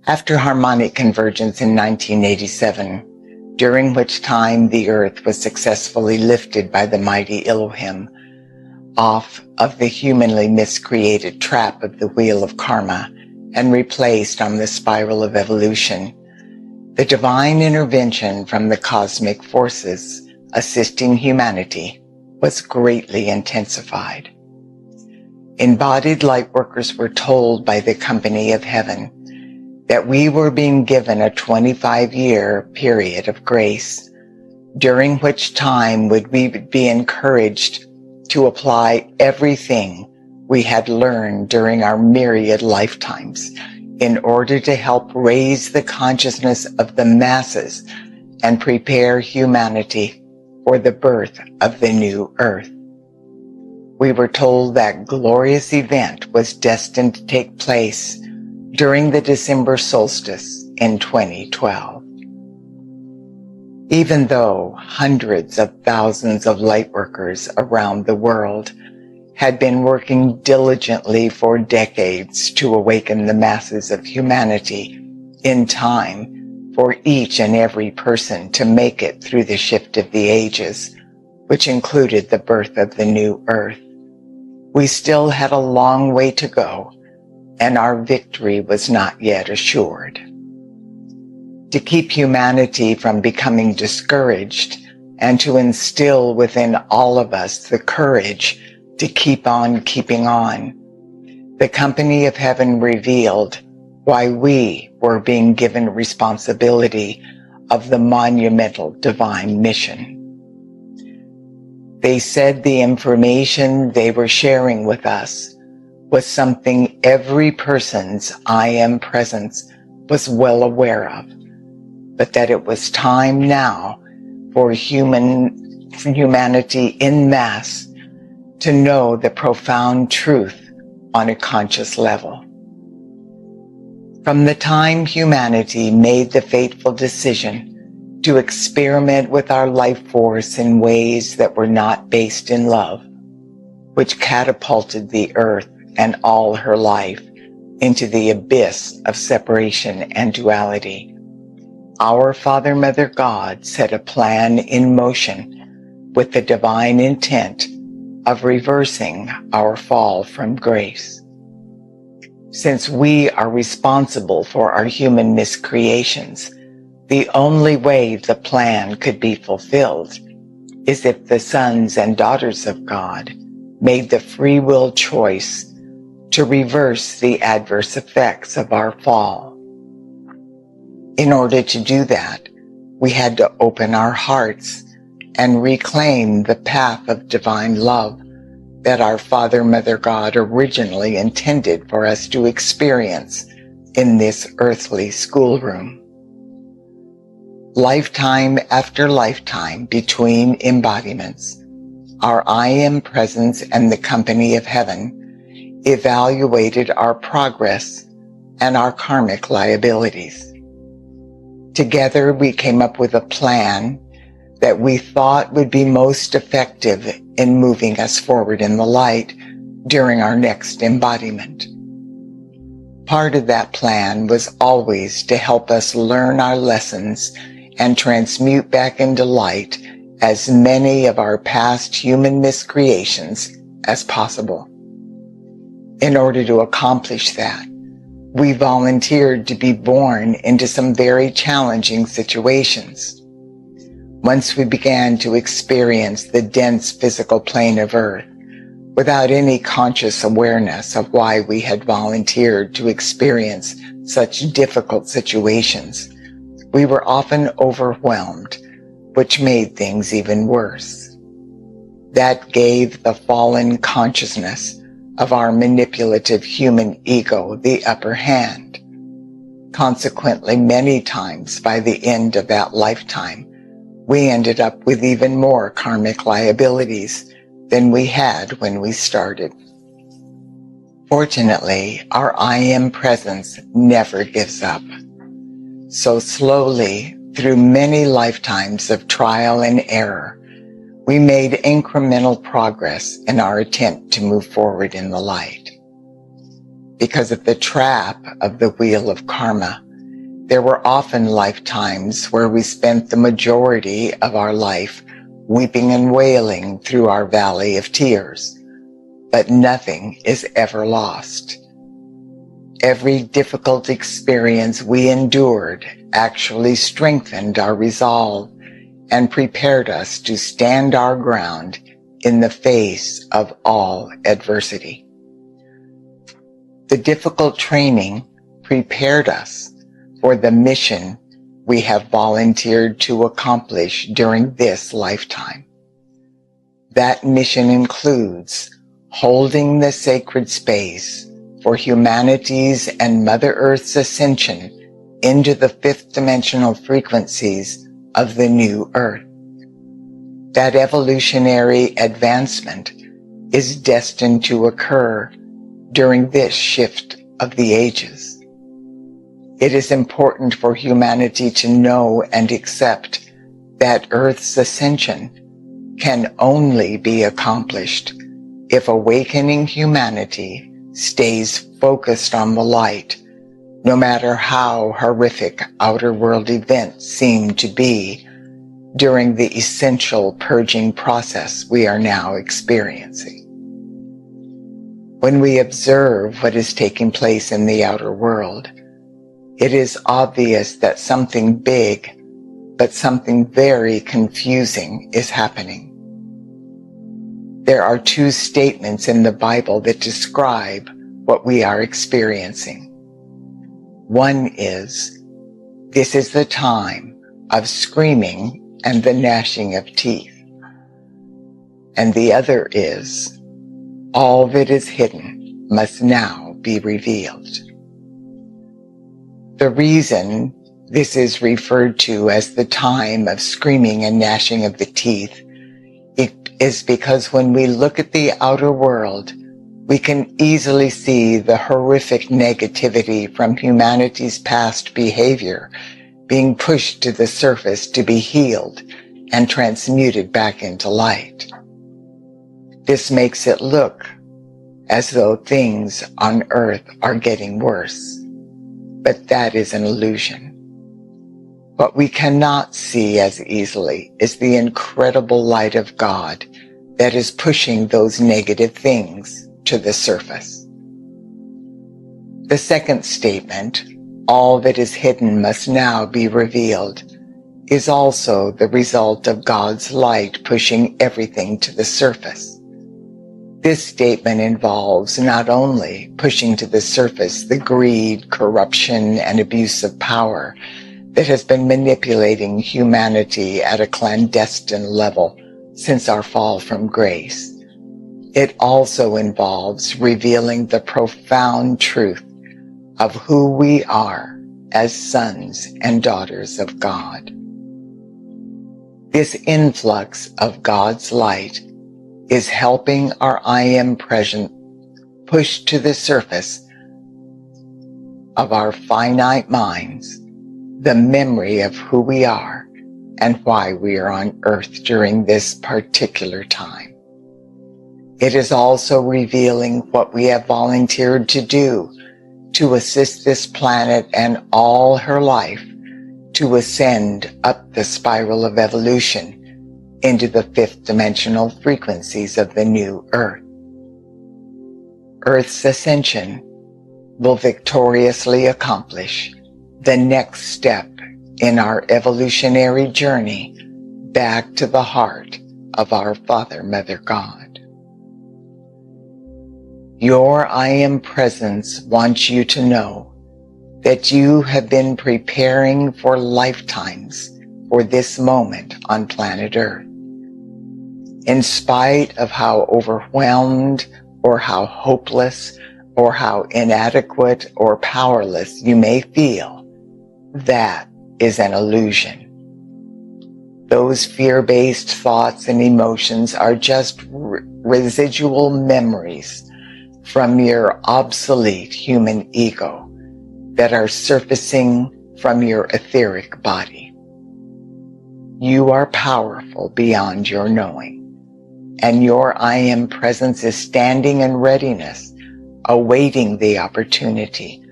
After harmonic convergence in 1987, during which time the earth was successfully lifted by the mighty Elohim off of the humanly miscreated trap of the wheel of karma and replaced on the spiral of evolution, the divine intervention from the cosmic forces assisting humanity was greatly intensified. Embodied lightworkers were told by the company of heaven that we were being given a 25-year period of grace, during which time we would be encouraged to apply everything we had learned during our myriad lifetimes in order to help raise the consciousness of the masses and prepare humanity for the birth of the new earth. We were told that glorious event was destined to take place during the December solstice in 2012. Even though hundreds of thousands of lightworkers around the world had been working diligently for decades to awaken the masses of humanity in time for each and every person to make it through the shift of the ages, which included the birth of the new earth, we still had a long way to go, and our victory was not yet assured. To keep humanity from becoming discouraged and to instill within all of us the courage to keep on keeping on, the company of heaven revealed why we were being given responsibility of the monumental divine mission. They said the information they were sharing with us was something every person's I am presence was well aware of, but that it was time now for humanity in mass to know the profound truth on a conscious level. From the time humanity made the fateful decision to experiment with our life force in ways that were not based in love, which catapulted the earth and all her life into the abyss of separation and duality, our Father, Mother God set a plan in motion with the divine intent of reversing our fall from grace. Since we are responsible for our human miscreations, the only way the plan could be fulfilled is if the sons and daughters of God made the free will choice to reverse the adverse effects of our fall. In order to do that, we had to open our hearts and reclaim the path of divine love that our Father, Mother God originally intended for us to experience in this earthly schoolroom. Lifetime after lifetime between embodiments, our I Am presence and the company of heaven evaluated our progress and our karmic liabilities. Together, we came up with a plan that we thought would be most effective in moving us forward in the light during our next embodiment. Part of that plan was always to help us learn our lessons and transmute back into light as many of our past human miscreations as possible. In order to accomplish that, we volunteered to be born into some very challenging situations. Once we began to experience the dense physical plane of Earth, without any conscious awareness of why we had volunteered to experience such difficult situations, we were often overwhelmed, which made things even worse. That gave the fallen consciousness of our manipulative human ego the upper hand. Consequently, many times by the end of that lifetime, we ended up with even more karmic liabilities than we had when we started. Fortunately, our I Am presence never gives up. So slowly, through many lifetimes of trial and error, we made incremental progress in our attempt to move forward in the light. Because of the trap of the wheel of karma, There were often lifetimes where we spent the majority of our life weeping and wailing through our valley of tears, but nothing is ever lost. Every difficult experience we endured actually strengthened our resolve and prepared us to stand our ground in the face of all adversity. The difficult training prepared us for the mission we have volunteered to accomplish during this lifetime. That mission includes holding the sacred space for humanity's and Mother Earth's ascension into the fifth dimensional frequencies of the new Earth. That evolutionary advancement is destined to occur during this shift of the ages. It is important for humanity to know and accept that Earth's ascension can only be accomplished if awakening humanity stays focused on the light, no matter how horrific outer world events seem to be during the essential purging process we are now experiencing. When we observe what is taking place in the outer world, it is obvious that something big, but something very confusing is happening. There are two statements in the Bible that describe what we are experiencing. One is, "This is the time of screaming and the gnashing of teeth." And the other is, "All that is hidden must now be revealed." The reason this is referred to as the time of screaming and gnashing of the teeth is because when we look at the outer world, we can easily see the horrific negativity from humanity's past behavior being pushed to the surface to be healed and transmuted back into light. This makes it look as though things on Earth are getting worse. But that is an illusion. What we cannot see as easily is the incredible light of God that is pushing those negative things to the surface. The second statement, "All that is hidden must now be revealed," is also the result of God's light pushing everything to the surface. This statement involves not only pushing to the surface the greed, corruption, and abuse of power that has been manipulating humanity at a clandestine level since our fall from grace. It also involves revealing the profound truth of who we are as sons and daughters of God. This influx of God's light is helping our I am present push to the surface of our finite minds the memory of who we are and why we are on Earth during this particular time. It is also revealing what we have volunteered to do to assist this planet and all her life to ascend up the spiral of evolution into the fifth dimensional frequencies of the new Earth. Earth's ascension will victoriously accomplish the next step in our evolutionary journey back to the heart of our Father, Mother God. Your I Am Presence wants you to know that you have been preparing for lifetimes for this moment on planet Earth. In spite of how overwhelmed or how hopeless or how inadequate or powerless you may feel, that is an illusion. Those fear-based thoughts and emotions are just residual memories from your obsolete human ego that are surfacing from your etheric body. You are powerful beyond your knowing, and your I Am Presence is standing in readiness, awaiting the opportunity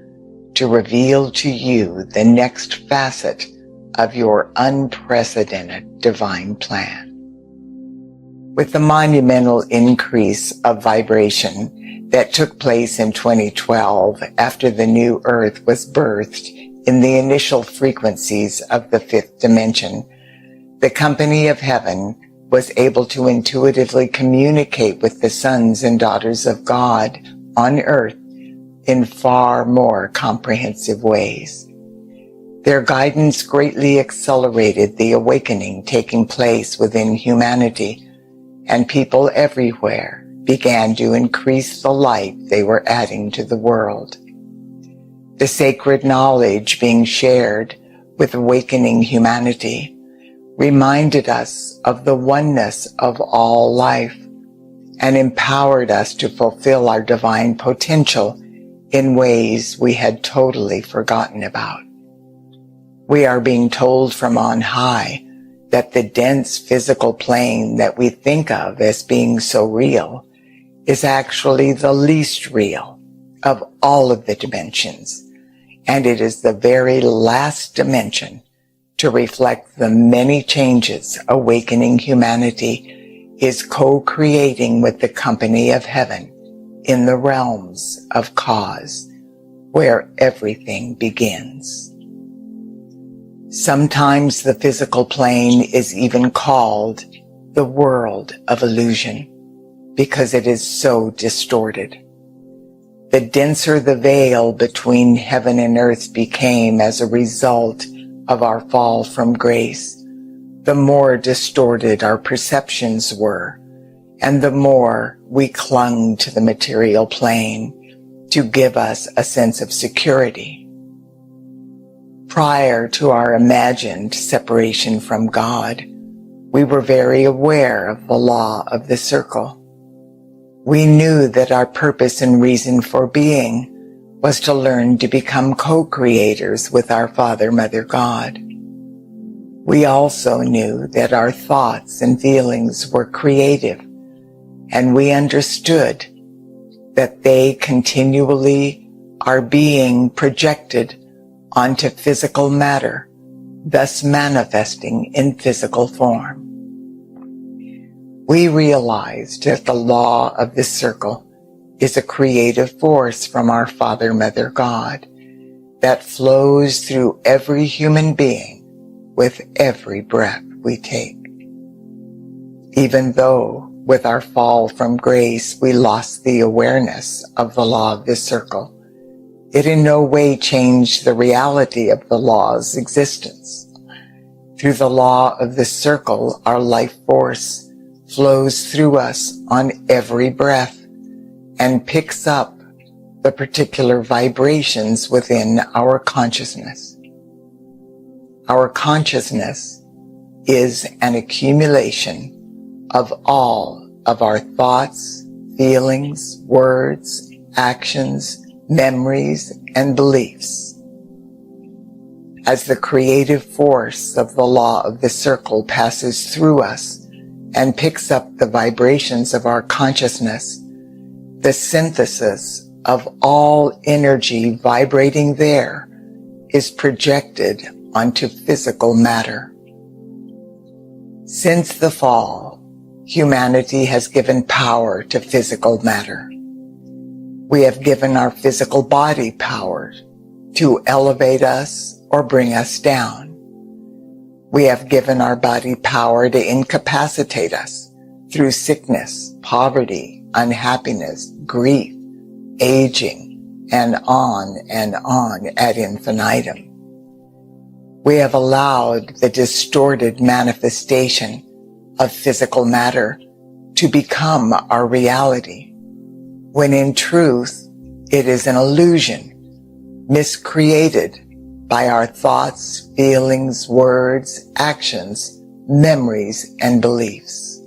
to reveal to you the next facet of your unprecedented divine plan. With the monumental increase of vibration that took place in 2012 after the new Earth was birthed in the initial frequencies of the fifth dimension, the company of heaven was able to intuitively communicate with the sons and daughters of God on Earth in far more comprehensive ways. Their guidance greatly accelerated the awakening taking place within humanity, and people everywhere began to increase the light they were adding to the world. The sacred knowledge being shared with awakening humanity reminded us of the oneness of all life and empowered us to fulfill our divine potential in ways we had totally forgotten about. We are being told from on high that the dense physical plane that we think of as being so real is actually the least real of all of the dimensions, and it is the very last dimension to reflect the many changes awakening humanity is co-creating with the company of heaven in the realms of cause, where everything begins. Sometimes the physical plane is even called the world of illusion because it is so distorted. The denser the veil between heaven and earth became as a result of our fall from grace, the more distorted our perceptions were, and the more we clung to the material plane to give us a sense of security. Prior to our imagined separation from God, we were very aware of the law of the circle. We knew that our purpose and reason for being was to learn to become co-creators with our Father, Mother, God. We also knew that our thoughts and feelings were creative, and we understood that they continually are being projected onto physical matter, thus manifesting in physical form. We realized that the law of the circle is a creative force from our Father, Mother, God that flows through every human being with every breath we take. Even though with our fall from grace we lost the awareness of the law of the circle, it in no way changed the reality of the law's existence. Through the law of the circle, our life force flows through us on every breath and picks up the particular vibrations within our consciousness. Our consciousness is an accumulation of all of our thoughts, feelings, words, actions, memories, and beliefs. As the creative force of the law of the circle passes through us and picks up the vibrations of our consciousness, the synthesis of all energy vibrating there is projected onto physical matter. Since the fall, humanity has given power to physical matter. We have given our physical body power to elevate us or bring us down. We have given our body power to incapacitate us through sickness, poverty, unhappiness, grief, aging, and on ad infinitum. We have allowed the distorted manifestation of physical matter to become our reality, when in truth it is an illusion miscreated by our thoughts, feelings, words, actions, memories, and beliefs.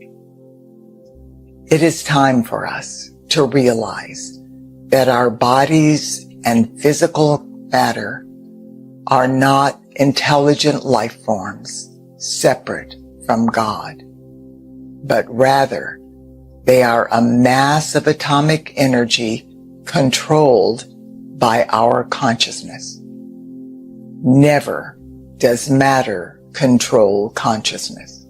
It is time for us to realize that our bodies and physical matter are not intelligent life forms separate from God, but rather they are a mass of atomic energy controlled by our consciousness. Never does matter control consciousness.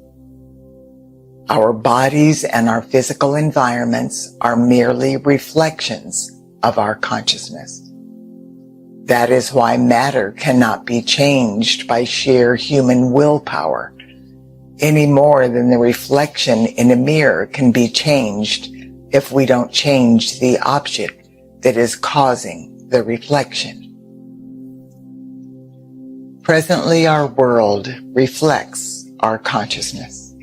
Our bodies and our physical environments are merely reflections of our consciousness. That is why matter cannot be changed by sheer human willpower, any more than the reflection in a mirror can be changed if we don't change the object that is causing the reflection. Presently, our world reflects our consciousness.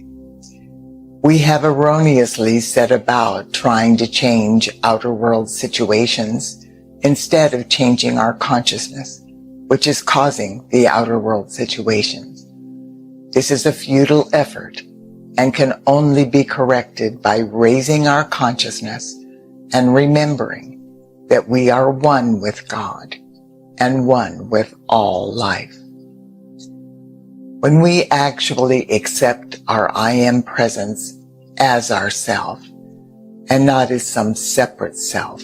We have erroneously set about trying to change outer world situations instead of changing our consciousness, which is causing the outer world situations. This is a futile effort and can only be corrected by raising our consciousness and remembering that we are one with God and one with all life. When we actually accept our I Am presence as ourself and not as some separate self,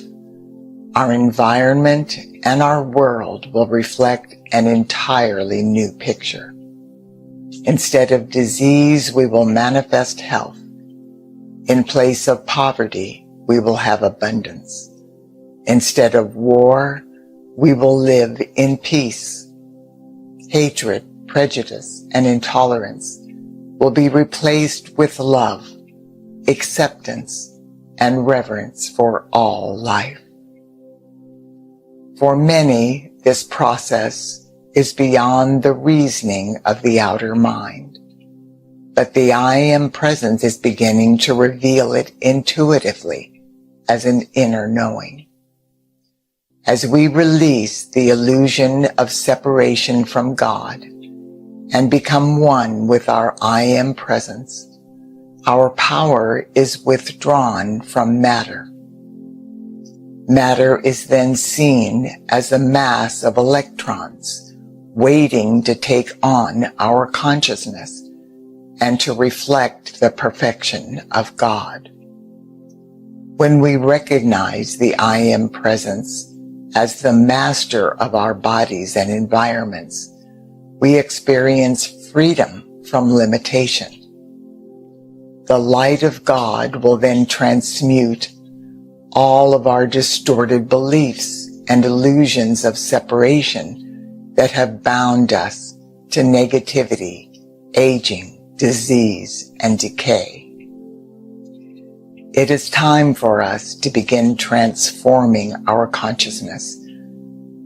our environment and our world will reflect an entirely new picture. Instead of disease, we will manifest health. In place of poverty, we will have abundance. Instead of war, we will live in peace. Hatred, prejudice, and intolerance will be replaced with love, acceptance, and reverence for all life. For many, this process is beyond the reasoning of the outer mind, but the I Am presence is beginning to reveal it intuitively as an inner knowing. As we release the illusion of separation from God and become one with our I Am presence, our power is withdrawn from matter. Matter is then seen as a mass of electrons waiting to take on our consciousness and to reflect the perfection of God. When we recognize the I Am presence as the master of our bodies and environments, we experience freedom from limitation. The light of God will then transmute all of our distorted beliefs and illusions of separation that have bound us to negativity, aging, disease, and decay. It is time for us to begin transforming our consciousness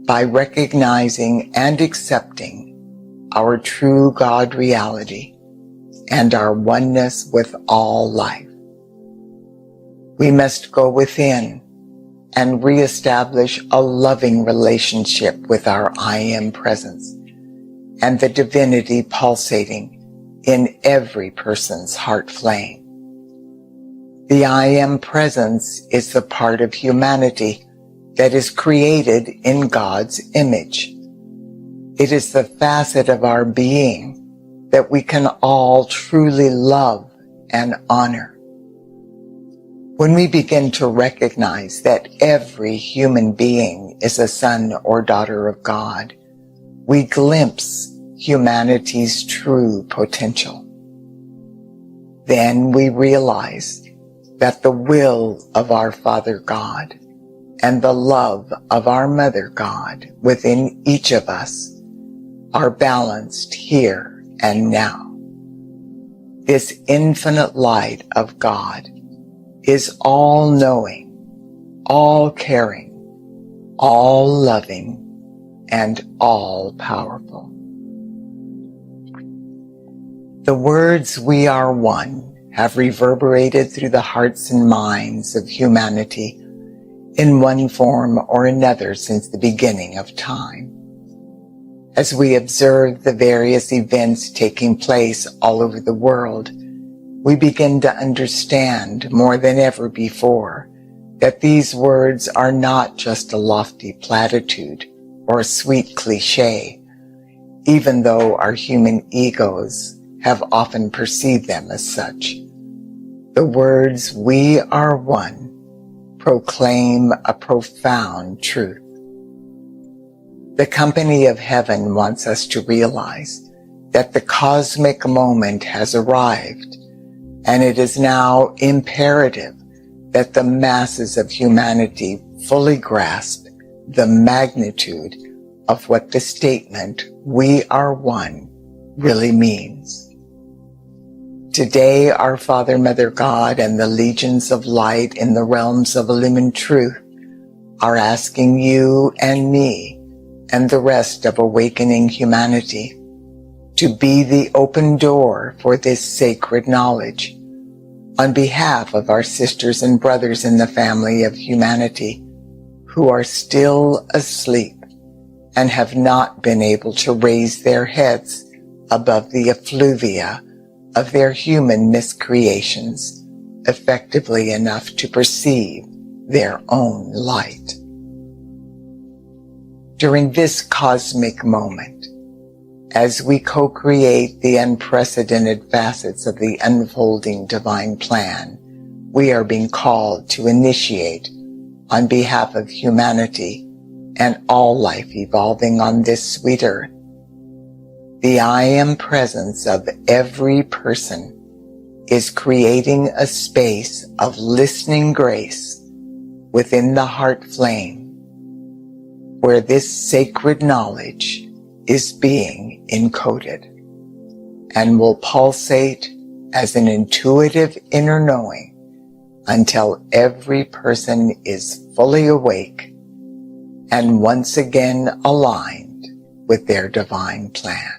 by recognizing and accepting our true God reality and our oneness with all life. We must go within and reestablish a loving relationship with our I Am presence and the divinity pulsating in every person's heart flame. The I Am presence is the part of humanity that is created in God's image. It is the facet of our being that we can all truly love and honor. When we begin to recognize that every human being is a son or daughter of God, we glimpse humanity's true potential. Then we realize that the will of our Father God and the love of our Mother God within each of us are balanced here and now. This infinite light of God is all-knowing, all-caring, all-loving, and all-powerful. The words "we are one" have reverberated through the hearts and minds of humanity in one form or another since the beginning of time. As we observe the various events taking place all over the world, we begin to understand more than ever before that these words are not just a lofty platitude or a sweet cliche, even though our human egos have often perceived them as such. The words "we are one" proclaim a profound truth. The company of heaven wants us to realize that the cosmic moment has arrived, and it is now imperative that the masses of humanity fully grasp the magnitude of what the statement, "We are one," really means. Today, our Father, Mother God, and the legions of light in the realms of illumined truth are asking you and me and the rest of awakening humanity to be the open door for this sacred knowledge on behalf of our sisters and brothers in the family of humanity who are still asleep and have not been able to raise their heads above the effluvia of their human miscreations effectively enough to perceive their own light. During this cosmic moment, as we co-create the unprecedented facets of the unfolding divine plan, we are being called to initiate on behalf of humanity and all life evolving on this sweet earth, the I Am presence of every person is creating a space of listening grace within the heart flame, where this sacred knowledge is being encoded and will pulsate as an intuitive inner knowing until every person is fully awake and once again aligned with their divine plan.